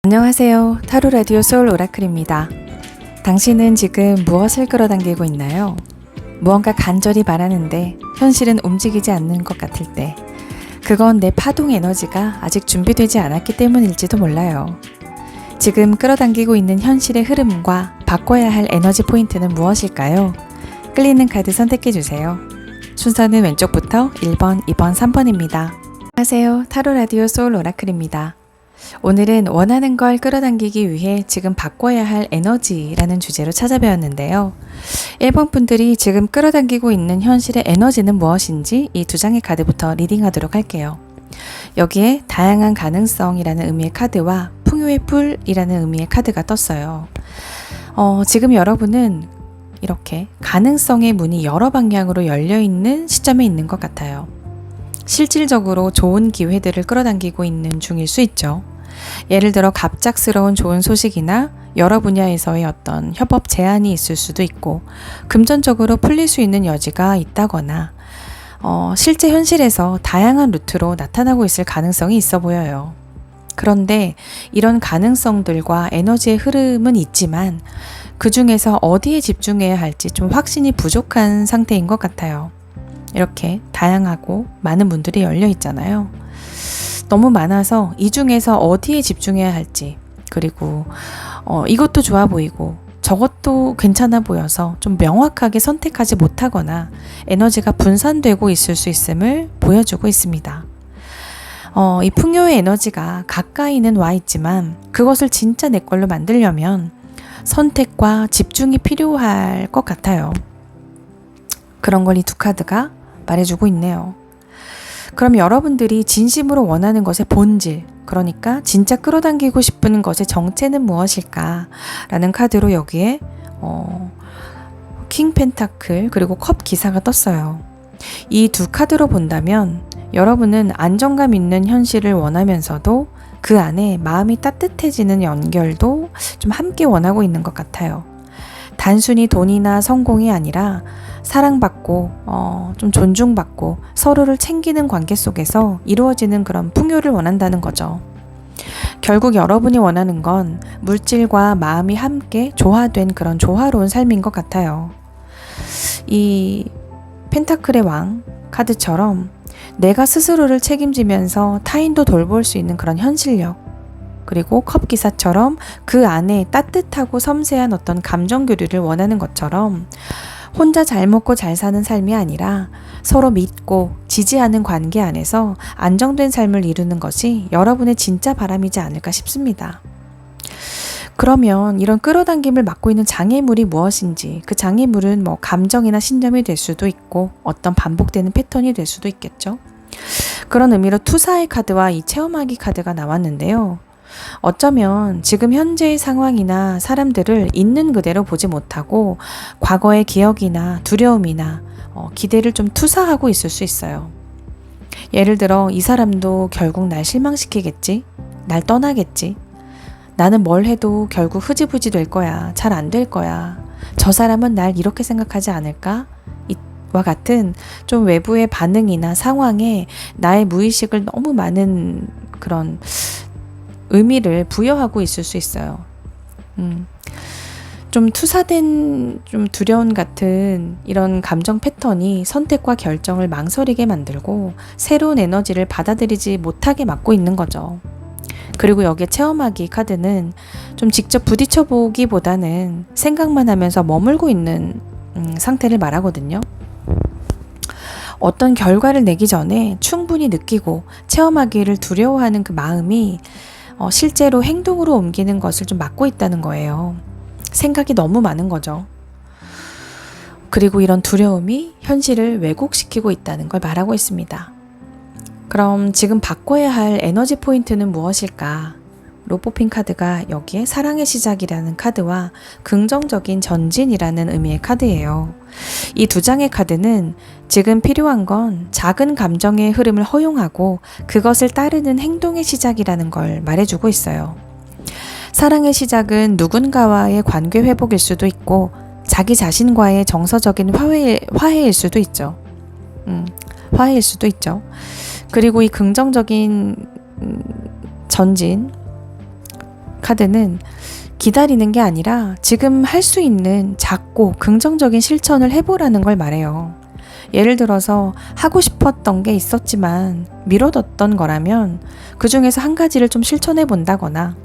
안녕하세요. 타로 라디오 소울 오라클입니다. 당신은 지금 무엇을 끌어당기고 있나요? 무언가 간절히 바라는데 현실은 움직이지 않는 것 같을 때, 그건 내 파동 에너지가 아직 준비되지 않았기 때문일지도 몰라요. 지금 끌어당기고 있는 현실의 흐름과 바꿔야 할 에너지 포인트는 무엇일까요? 끌리는 카드 선택해주세요. 순서는 왼쪽부터 1번, 2번, 3번입니다. 안녕하세요. 타로 라디오 소울 오라클입니다. 오늘은 원하는 걸 끌어당기기 위해 지금 바꿔야 할 에너지라는 주제로 찾아뵈었는데요. 1번 분들이 지금 끌어당기고 있는 현실의 에너지는 무엇인지 이 두 장의 카드부터 리딩하도록 할게요. 여기에 다양한 가능성이라는 의미의 카드와 풍요의 뿔이라는 의미의 카드가 떴어요. 지금 여러분은 이렇게 가능성의 문이 여러 방향으로 열려있는 시점에 있는 것 같아요. 실질적으로 좋은 기회들을 끌어당기고 있는 중일 수 있죠. 예를 들어 갑작스러운 좋은 소식이나 여러 분야에서의 어떤 협업 제안이 있을 수도 있고, 금전적으로 풀릴 수 있는 여지가 있다거나 실제 현실에서 다양한 루트로 나타나고 있을 가능성이 있어 보여요. 그런데 이런 가능성들과 에너지의 흐름은 있지만 그 중에서 어디에 집중해야 할지 좀 확신이 부족한 상태인 것 같아요. 이렇게 다양하고 많은 문들이 열려 있잖아요. 너무 많아서 이 중에서 어디에 집중해야 할지, 그리고 이것도 좋아 보이고 저것도 괜찮아 보여서 좀 명확하게 선택하지 못하거나 에너지가 분산되고 있을 수 있음을 보여주고 있습니다. 이 풍요의 에너지가 가까이는 와 있지만 그것을 진짜 내 걸로 만들려면 선택과 집중이 필요할 것 같아요. 그런 걸 이 두 카드가 말해주고 있네요. 그럼 여러분들이 진심으로 원하는 것의 본질, 그러니까 진짜 끌어당기고 싶은 것의 정체는 무엇일까? 라는 카드로 여기에 킹 펜타클 그리고 컵 기사가 떴어요. 이 두 카드로 본다면 여러분은 안정감 있는 현실을 원하면서도 그 안에 마음이 따뜻해지는 연결도 좀 함께 원하고 있는 것 같아요. 단순히 돈이나 성공이 아니라 사랑받고 좀 존중받고 서로를 챙기는 관계 속에서 이루어지는 그런 풍요를 원한다는 거죠. 결국 여러분이 원하는 건 물질과 마음이 함께 조화된 그런 조화로운 삶인 것 같아요. 이 펜타클의 왕 카드처럼 내가 스스로를 책임지면서 타인도 돌볼 수 있는 그런 현실력, 그리고 컵 기사처럼 그 안에 따뜻하고 섬세한 어떤 감정 교류를 원하는 것처럼 혼자 잘 먹고 잘 사는 삶이 아니라 서로 믿고 지지하는 관계 안에서 안정된 삶을 이루는 것이 여러분의 진짜 바람이지 않을까 싶습니다. 그러면 이런 끌어당김을 막고 있는 장애물이 무엇인지, 그 장애물은 뭐 감정이나 신념이 될 수도 있고 어떤 반복되는 패턴이 될 수도 있겠죠. 그런 의미로 투사의 카드와 이 체험하기 카드가 나왔는데요. 어쩌면 지금 현재의 상황이나 사람들을 있는 그대로 보지 못하고 과거의 기억이나 두려움이나 기대를 좀 투사하고 있을 수 있어요. 예를 들어 이 사람도 결국 날 실망시키겠지? 날 떠나겠지? 나는 뭘 해도 결국 흐지부지 될 거야. 잘 안 될 거야. 저 사람은 날 이렇게 생각하지 않을까? 와 같은 좀 외부의 반응이나 상황에 나의 무의식을 너무 많은 그런 의미를 부여하고 있을 수 있어요. 좀 투사된 좀 두려움 같은 이런 감정 패턴이 선택과 결정을 망설이게 만들고 새로운 에너지를 받아들이지 못하게 막고 있는 거죠. 그리고 여기에 체험하기 카드는 좀 직접 부딪혀 보기보다는 생각만 하면서 머물고 있는 상태를 말하거든요. 어떤 결과를 내기 전에 충분히 느끼고 체험하기를 두려워하는 그 마음이 실제로 행동으로 옮기는 것을 좀 막고 있다는 거예요. 생각이 너무 많은 거죠. 그리고 이런 두려움이 현실을 왜곡시키고 있다는 걸 말하고 있습니다. 그럼 지금 바꿔야 할 에너지 포인트는 무엇일까? 로 뽑힌 카드가 여기에 사랑의 시작이라는 카드와 긍정적인 전진이라는 의미의 카드예요. 이 두 장의 카드는 지금 필요한 건 작은 감정의 흐름을 허용하고 그것을 따르는 행동의 시작이라는 걸 말해주고 있어요. 사랑의 시작은 누군가와의 관계 회복일 수도 있고 자기 자신과의 정서적인 화해일 수도 있죠. 화해일 수도 있죠. 그리고 이 긍정적인 전진, 카드는 기다리는 게 아니라 지금 할 수 있는 작고 긍정적인 실천을 해보라는 걸 말해요. 예를 들어서 하고 싶었던 게 있었지만 미뤄뒀던 거라면 그 중에서 한 가지를 좀 실천해 본다거나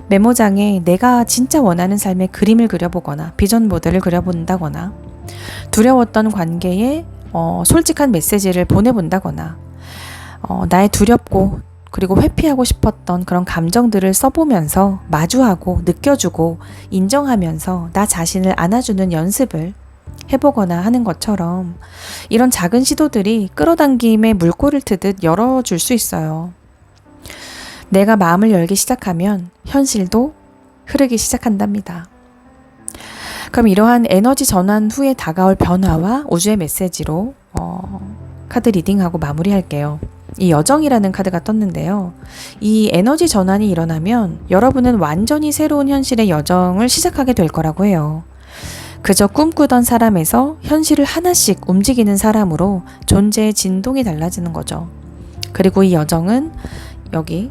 메모장에 내가 진짜 원하는 삶의 그림을 그려보거나 비전 보드를 그려본다거나 두려웠던 관계에 솔직한 메시지를 보내본다거나 나의 두렵고 그리고 회피하고 싶었던 그런 감정들을 써보면서 마주하고 느껴주고 인정하면서 나 자신을 안아주는 연습을 해보거나 하는 것처럼 이런 작은 시도들이 끌어당김의 물꼬를 트듯 열어줄 수 있어요. 내가 마음을 열기 시작하면 현실도 흐르기 시작한답니다. 그럼 이러한 에너지 전환 후에 다가올 변화와 우주의 메시지로 카드 리딩하고 마무리할게요. 이 여정이라는 카드가 떴는데요. 이 에너지 전환이 일어나면 여러분은 완전히 새로운 현실의 여정을 시작하게 될 거라고 해요. 그저 꿈꾸던 사람에서 현실을 하나씩 움직이는 사람으로 존재의 진동이 달라지는 거죠. 그리고 이 여정은 여기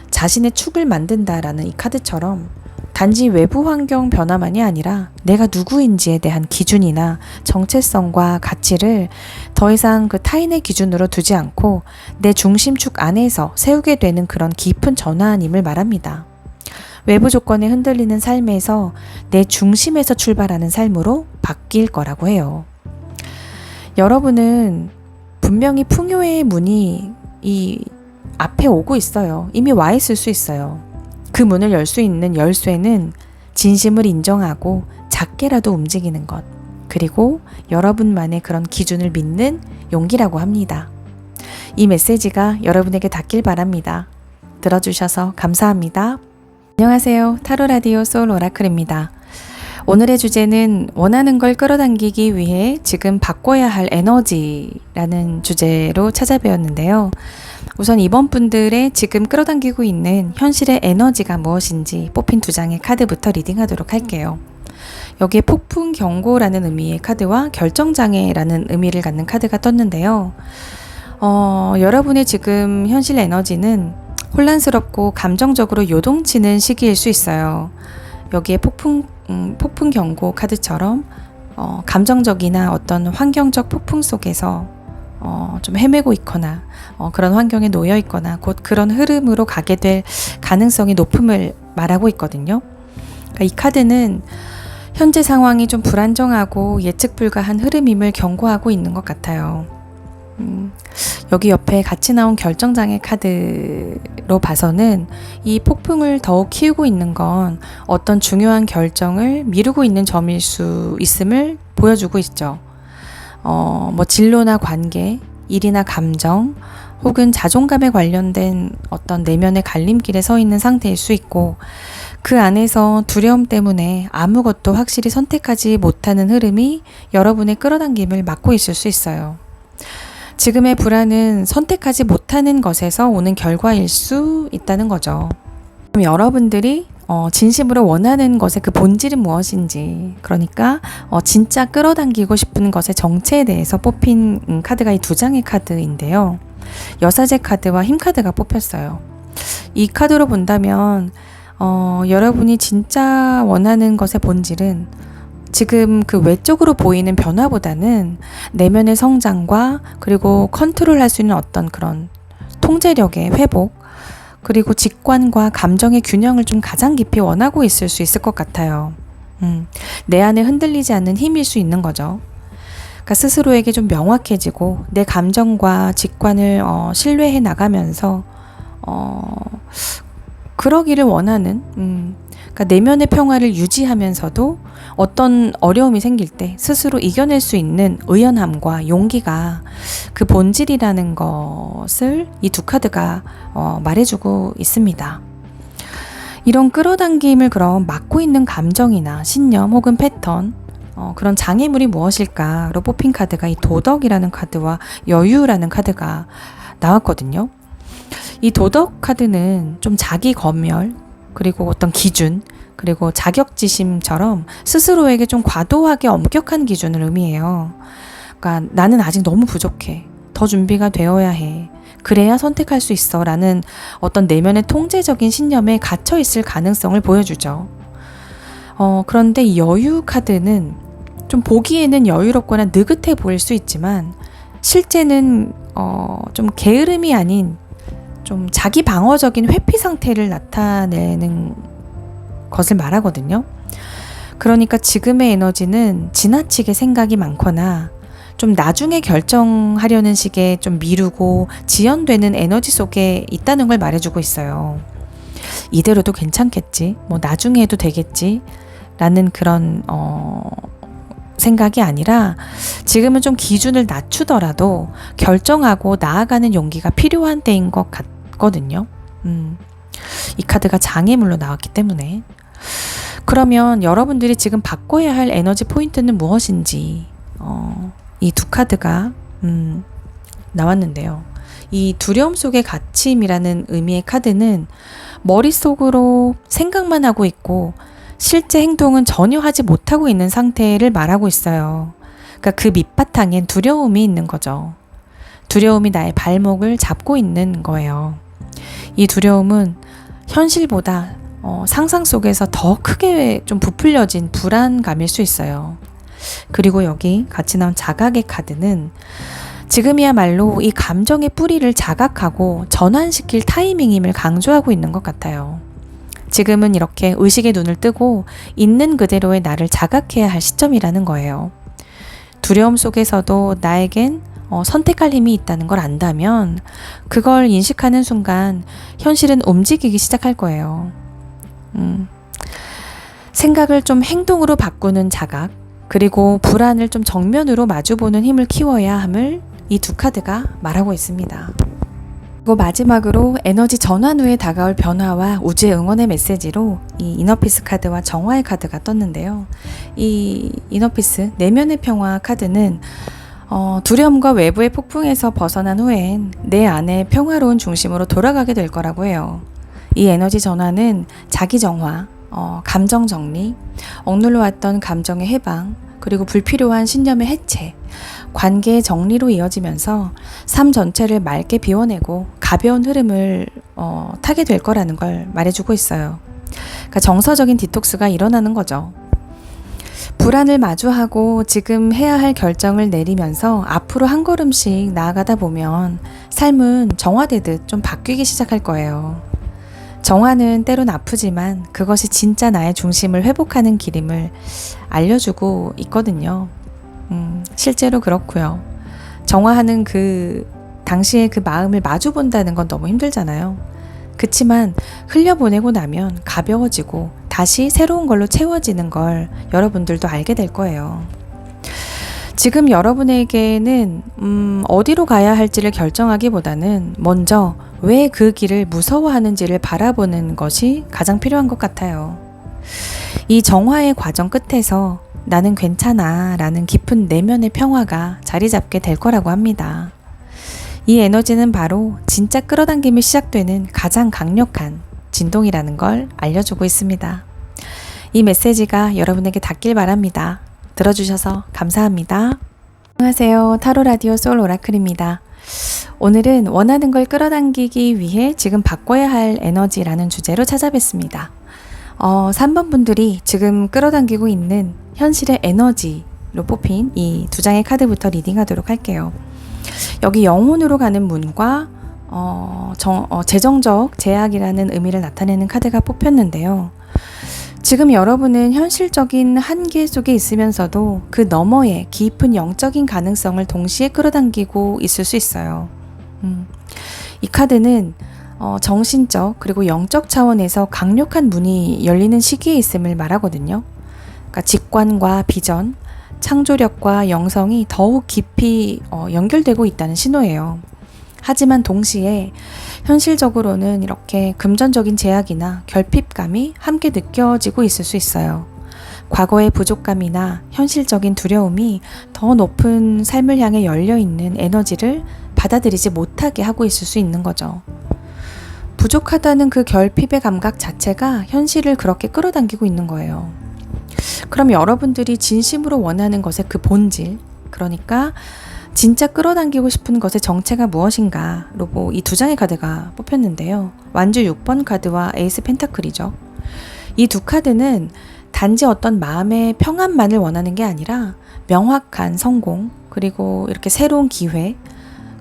자신의 축을 만든다라는 이 카드처럼 단지 외부 환경 변화만이 아니라 내가 누구인지에 대한 기준이나 정체성과 가치를 더 이상 그 타인의 기준으로 두지 않고 내 중심축 안에서 세우게 되는 그런 깊은 전환임을 말합니다. 외부 조건에 흔들리는 삶에서 내 중심에서 출발하는 삶으로 바뀔 거라고 해요. 여러분은 분명히 풍요의 문이 이 앞에 오고 있어요. 이미 와 있을 수 있어요. 그 문을 열 수 있는 열쇠는 진심을 인정하고 작게라도 움직이는 것, 그리고 여러분만의 그런 기준을 믿는 용기라고 합니다. 이 메시지가 여러분에게 닿길 바랍니다. 들어주셔서 감사합니다. 안녕하세요. 타로 라디오 소울 오라클입니다. 오늘의 주제는 원하는 걸 끌어당기기 위해 지금 바꿔야 할 에너지라는 주제로 찾아뵈었는데요. 우선 이번 분들의 지금 끌어당기고 있는 현실의 에너지가 무엇인지 뽑힌 두 장의 카드부터 리딩하도록 할게요. 여기에 폭풍 경고라는 의미의 카드와 결정장애라는 의미를 갖는 카드가 떴는데요. 여러분의 지금 현실 에너지는 혼란스럽고 감정적으로 요동치는 시기일 수 있어요. 여기에 폭풍 경고 카드처럼 감정적이나 어떤 환경적 폭풍 속에서 좀 헤매고 있거나 그런 환경에 놓여 있거나 곧 그런 흐름으로 가게 될 가능성이 높음을 말하고 있거든요. 그러니까 이 카드는 현재 상황이 좀 불안정하고 예측 불가한 흐름임을 경고하고 있는 것 같아요. 여기 옆에 같이 나온 결정장애 카드로 봐서는 이 폭풍을 더욱 키우고 있는 건 어떤 중요한 결정을 미루고 있는 점일 수 있음을 보여주고 있죠. 진로나 관계, 일이나 감정, 혹은 자존감에 관련된 어떤 내면의 갈림길에 서 있는 상태일 수 있고, 그 안에서 두려움 때문에 아무것도 확실히 선택하지 못하는 흐름이 여러분의 끌어당김을 막고 있을 수 있어요. 지금의 불안은 선택하지 못하는 것에서 오는 결과일 수 있다는 거죠. 그럼 여러분들이 진심으로 원하는 것의 그 본질은 무엇인지, 그러니까 진짜 끌어당기고 싶은 것의 정체에 대해서 뽑힌 카드가 이 두 장의 카드인데요. 여사제 카드와 힘 카드가 뽑혔어요. 이 카드로 본다면 여러분이 진짜 원하는 것의 본질은 지금 그 외적으로 보이는 변화보다는 내면의 성장과 그리고 컨트롤할 수 있는 어떤 그런 통제력의 회복, 그리고 직관과 감정의 균형을 좀 가장 깊이 원하고 있을 수 있을 것 같아요. 내 안에 흔들리지 않는 힘일 수 있는 거죠. 그러니까 스스로에게 좀 명확해지고 내 감정과 직관을 신뢰해 나가면서 그러기를 원하는 그러니까 내면의 평화를 유지하면서도 어떤 어려움이 생길 때 스스로 이겨낼 수 있는 의연함과 용기가 그 본질이라는 것을 이 두 카드가 말해주고 있습니다. 이런 끌어당김을 그럼 막고 있는 감정이나 신념 혹은 패턴, 그런 장애물이 무엇일까로 뽑힌 카드가 이 도덕이라는 카드와 여유라는 카드가 나왔거든요. 이 도덕 카드는 좀 자기 검열, 그리고 어떤 기준, 그리고 자격지심처럼 스스로에게 좀 과도하게 엄격한 기준을 의미해요. 그러니까 나는 아직 너무 부족해. 더 준비가 되어야 해. 그래야 선택할 수 있어 라는 어떤 내면의 통제적인 신념에 갇혀 있을 가능성을 보여주죠. 그런데 이 여유 카드는 좀 보기에는 여유롭거나 느긋해 보일 수 있지만 실제는 좀 게으름이 아닌 좀 자기 방어적인 회피 상태를 나타내는 것을 말하거든요. 그러니까 지금의 에너지는 지나치게 생각이 많거나 좀 나중에 결정하려는 식의 좀 미루고 지연되는 에너지 속에 있다는 걸 말해주고 있어요. 이대로도 괜찮겠지, 뭐 나중에 해도 되겠지 라는 그런 생각이 아니라 지금은 좀 기준을 낮추더라도 결정하고 나아가는 용기가 필요한 때인 것 같거든요. 이 카드가 장애물로 나왔기 때문에. 그러면 여러분들이 지금 바꿔야 할 에너지 포인트는 무엇인지 이 두 카드가 나왔는데요. 이 두려움 속의 갇힘이라는 의미의 카드는 머릿속으로 생각만 하고 있고 실제 행동은 전혀 하지 못하고 있는 상태를 말하고 있어요. 그러니까 그 밑바탕엔 두려움이 있는 거죠. 두려움이 나의 발목을 잡고 있는 거예요. 이 두려움은 현실보다 상상 속에서 더 크게 좀 부풀려진 불안감일 수 있어요. 그리고 여기 같이 나온 자각의 카드는 지금이야말로 이 감정의 뿌리를 자각하고 전환시킬 타이밍임을 강조하고 있는 것 같아요. 지금은 이렇게 의식의 눈을 뜨고 있는 그대로의 나를 자각해야 할 시점이라는 거예요. 두려움 속에서도 나에겐 선택할 힘이 있다는 걸 안다면 그걸 인식하는 순간 현실은 움직이기 시작할 거예요. 생각을 좀 행동으로 바꾸는 자각, 그리고 불안을 좀 정면으로 마주보는 힘을 키워야 함을 이 두 카드가 말하고 있습니다. 그리고 마지막으로 에너지 전환 후에 다가올 변화와 우주의 응원의 메시지로 이 이너피스 카드와 정화의 카드가 떴는데요. 이 이너피스 내면의 평화 카드는 두려움과 외부의 폭풍에서 벗어난 후엔 내 안의 평화로운 중심으로 돌아가게 될 거라고 해요. 이 에너지 전환은 자기 정화, 감정 정리, 억눌러 왔던 감정의 해방, 그리고 불필요한 신념의 해체, 관계의 정리로 이어지면서 삶 전체를 맑게 비워내고 가벼운 흐름을 타게 될 거라는 걸 말해주고 있어요. 그러니까 정서적인 디톡스가 일어나는 거죠. 불안을 마주하고 지금 해야 할 결정을 내리면서 앞으로 한 걸음씩 나아가다 보면 삶은 정화되듯 좀 바뀌기 시작할 거예요. 정화는 때론 아프지만 그것이 진짜 나의 중심을 회복하는 길임을 알려주고 있거든요. 실제로 그렇고요. 정화하는 그 당시에 그 마음을 마주 본다는 건 너무 힘들잖아요. 그치만 흘려보내고 나면 가벼워지고 다시 새로운 걸로 채워지는 걸 여러분들도 알게 될 거예요. 지금 여러분에게는 어디로 가야 할지를 결정하기보다는 먼저 왜 그 길을 무서워하는지를 바라보는 것이 가장 필요한 것 같아요. 이 정화의 과정 끝에서 나는 괜찮아 라는 깊은 내면의 평화가 자리 잡게 될 거라고 합니다. 이 에너지는 바로 진짜 끌어당김이 시작되는 가장 강력한 진동이라는 걸 알려주고 있습니다. 이 메시지가 여러분에게 닿길 바랍니다. 들어주셔서 감사합니다. 안녕하세요. 타로 라디오 소울 오라클입니다. 오늘은 원하는 걸 끌어당기기 위해 지금 바꿔야 할 에너지라는 주제로 찾아뵙습니다. 3번 분들이 지금 끌어당기고 있는 현실의 에너지로 뽑힌 이 두 장의 카드부터 리딩하도록 할게요. 여기 영혼으로 가는 문과 재정적 제약이라는 의미를 나타내는 카드가 뽑혔는데요. 지금 여러분은 현실적인 한계 속에 있으면서도 그 너머에 깊은 영적인 가능성을 동시에 끌어당기고 있을 수 있어요. 이 카드는 정신적 그리고 영적 차원에서 강력한 문이 열리는 시기에 있음을 말하거든요. 그러니까 직관과 비전, 창조력과 영성이 더욱 깊이 연결되고 있다는 신호예요. 하지만 동시에 현실적으로는 이렇게 금전적인 제약이나 결핍감이 함께 느껴지고 있을 수 있어요. 과거의 부족감이나 현실적인 두려움이 더 높은 삶을 향해 열려있는 에너지를 받아들이지 못하게 하고 있을 수 있는 거죠. 부족하다는 그 결핍의 감각 자체가 현실을 그렇게 끌어당기고 있는 거예요. 그럼 여러분들이 진심으로 원하는 것의 그 본질, 그러니까 진짜 끌어당기고 싶은 것의 정체가 무엇인가로 이 두 장의 카드가 뽑혔는데요. 완주 6번 카드와 에이스 펜타클이죠. 이 두 카드는 단지 어떤 마음의 평안만을 원하는 게 아니라 명확한 성공, 그리고 이렇게 새로운 기회,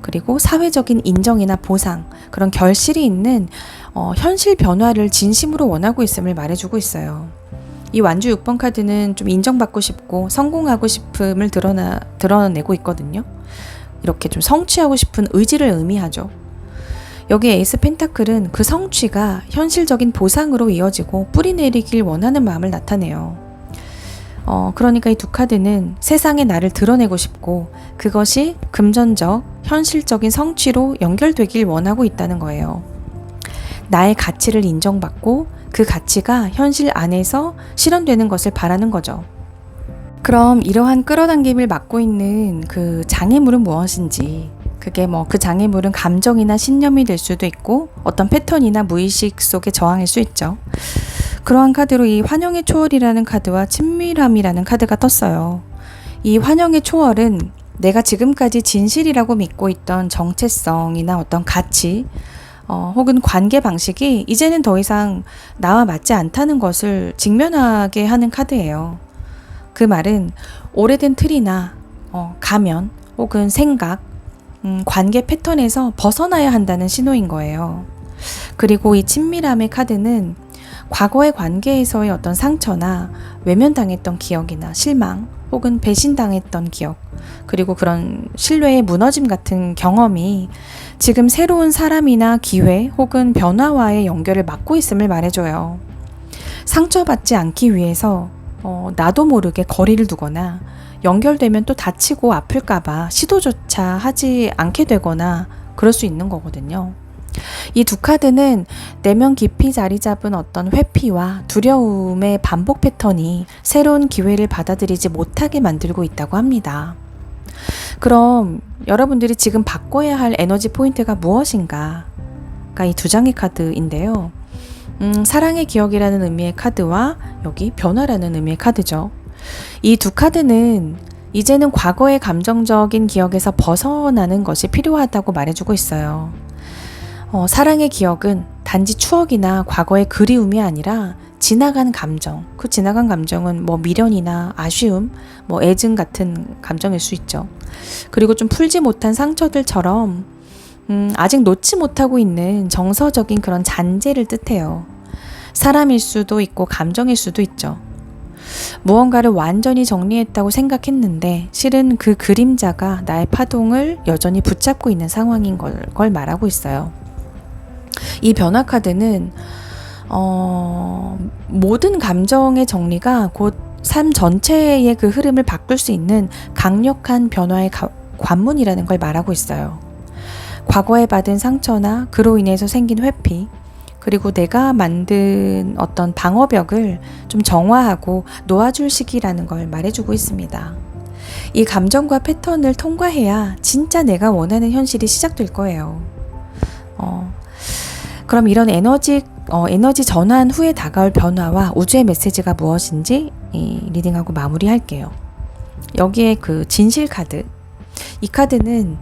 그리고 사회적인 인정이나 보상, 그런 결실이 있는 현실 변화를 진심으로 원하고 있음을 말해주고 있어요. 이 완주 6번 카드는 좀 인정받고 싶고 성공하고 싶음을 드러내고 있거든요. 이렇게 좀 성취하고 싶은 의지를 의미하죠. 여기 에이스 펜타클은 그 성취가 현실적인 보상으로 이어지고 뿌리내리길 원하는 마음을 나타내요. 그러니까 이 두 카드는 세상에 나를 드러내고 싶고 그것이 금전적, 현실적인 성취로 연결되길 원하고 있다는 거예요. 나의 가치를 인정받고 그 가치가 현실 안에서 실현되는 것을 바라는 거죠. 그럼 이러한 끌어당김을 막고 있는 그 장애물은 무엇인지, 그게 그 장애물은 감정이나 신념이 될 수도 있고 어떤 패턴이나 무의식 속에 저항일 수 있죠. 그러한 카드로 이 환영의 초월이라는 카드와 친밀함이라는 카드가 떴어요. 이 환영의 초월은 내가 지금까지 진실이라고 믿고 있던 정체성이나 어떤 가치, 혹은 관계 방식이 이제는 더 이상 나와 맞지 않다는 것을 직면하게 하는 카드예요. 그 말은 오래된 틀이나 가면 혹은 생각, 관계 패턴에서 벗어나야 한다는 신호인 거예요. 그리고 이 친밀함의 카드는 과거의 관계에서의 어떤 상처나 외면당했던 기억이나 실망 혹은 배신당했던 기억, 그리고 그런 신뢰의 무너짐 같은 경험이 지금 새로운 사람이나 기회 혹은 변화와의 연결을 막고 있음을 말해줘요. 상처받지 않기 위해서 나도 모르게 거리를 두거나 연결되면 또 다치고 아플까봐 시도조차 하지 않게 되거나 그럴 수 있는 거거든요. 이 두 카드는 내면 깊이 자리 잡은 어떤 회피와 두려움의 반복 패턴이 새로운 기회를 받아들이지 못하게 만들고 있다고 합니다. 그럼 여러분들이 지금 바꿔야 할 에너지 포인트가 무엇인가가 이 두 장의 카드인데요. 사랑의 기억이라는 의미의 카드와 여기 변화라는 의미의 카드죠. 이 두 카드는 이제는 과거의 감정적인 기억에서 벗어나는 것이 필요하다고 말해주고 있어요. 사랑의 기억은 단지 추억이나 과거의 그리움이 아니라 지나간 감정, 그 지나간 감정은 미련이나 아쉬움, 애증 같은 감정일 수 있죠. 그리고 좀 풀지 못한 상처들처럼 아직 놓지 못하고 있는 정서적인 그런 잔재를 뜻해요. 사람일 수도 있고 감정일 수도 있죠. 무언가를 완전히 정리했다고 생각했는데 실은 그 그림자가 나의 파동을 여전히 붙잡고 있는 상황인 걸 말하고 있어요. 이 변화 카드는 모든 감정의 정리가 곧 삶 전체의 그 흐름을 바꿀 수 있는 강력한 변화의 관문이라는 걸 말하고 있어요. 과거에 받은 상처나 그로 인해서 생긴 회피, 그리고 내가 만든 어떤 방어벽을 좀 정화하고 놓아줄 시기라는 걸 말해주고 있습니다. 이 감정과 패턴을 통과해야 진짜 내가 원하는 현실이 시작될 거예요. 그럼 이런 에너지 전환 후에 다가올 변화와 우주의 메시지가 무엇인지 리딩하고 마무리할게요. 여기에 그 진실 카드, 이 카드는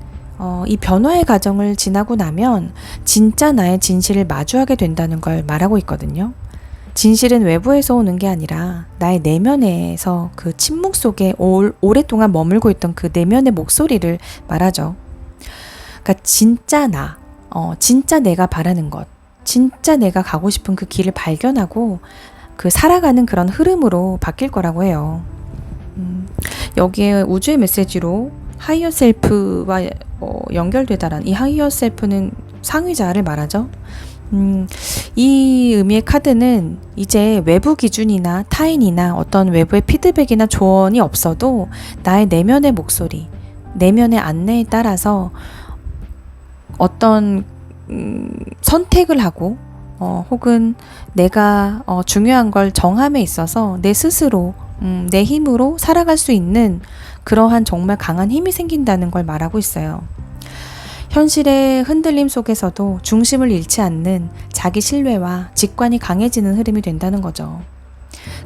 이 변화의 과정을 지나고 나면 진짜 나의 진실을 마주하게 된다는 걸 말하고 있거든요. 진실은 외부에서 오는 게 아니라 나의 내면에서 그 침묵 속에 오랫동안 머물고 있던 그 내면의 목소리를 말하죠. 그러니까 진짜 진짜 내가 바라는 것, 진짜 내가 가고 싶은 그 길을 발견하고 그 살아가는 그런 흐름으로 바뀔 거라고 해요. 여기에 우주의 메시지로 하이어 셀프와 연결되다란, 이 하이어 셀프는 상위자를 말하죠. 이 의미의 카드는 이제 외부 기준이나 타인이나 어떤 외부의 피드백이나 조언이 없어도 나의 내면의 목소리, 내면의 안내에 따라서 어떤 선택을 하고 혹은 내가 중요한 걸 정함에 있어서 내 스스로 내 힘으로 살아갈 수 있는 그러한 정말 강한 힘이 생긴다는 걸 말하고 있어요. 현실의 흔들림 속에서도 중심을 잃지 않는 자기 신뢰와 직관이 강해지는 흐름이 된다는 거죠.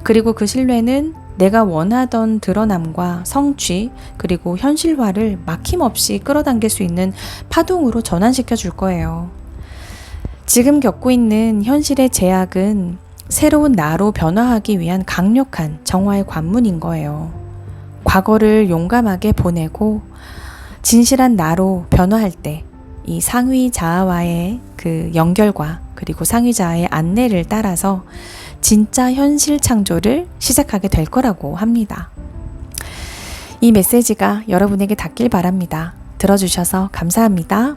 그리고 그 신뢰는 내가 원하던 드러남과 성취 그리고 현실화를 막힘없이 끌어당길 수 있는 파동으로 전환시켜 줄 거예요. 지금 겪고 있는 현실의 제약은 새로운 나로 변화하기 위한 강력한 정화의 관문인 거예요. 과거를 용감하게 보내고 진실한 나로 변화할 때 이 상위 자아와의 그 연결과 그리고 상위 자아의 안내를 따라서 진짜 현실 창조를 시작하게 될 거라고 합니다. 이 메시지가 여러분에게 닿길 바랍니다. 들어주셔서 감사합니다.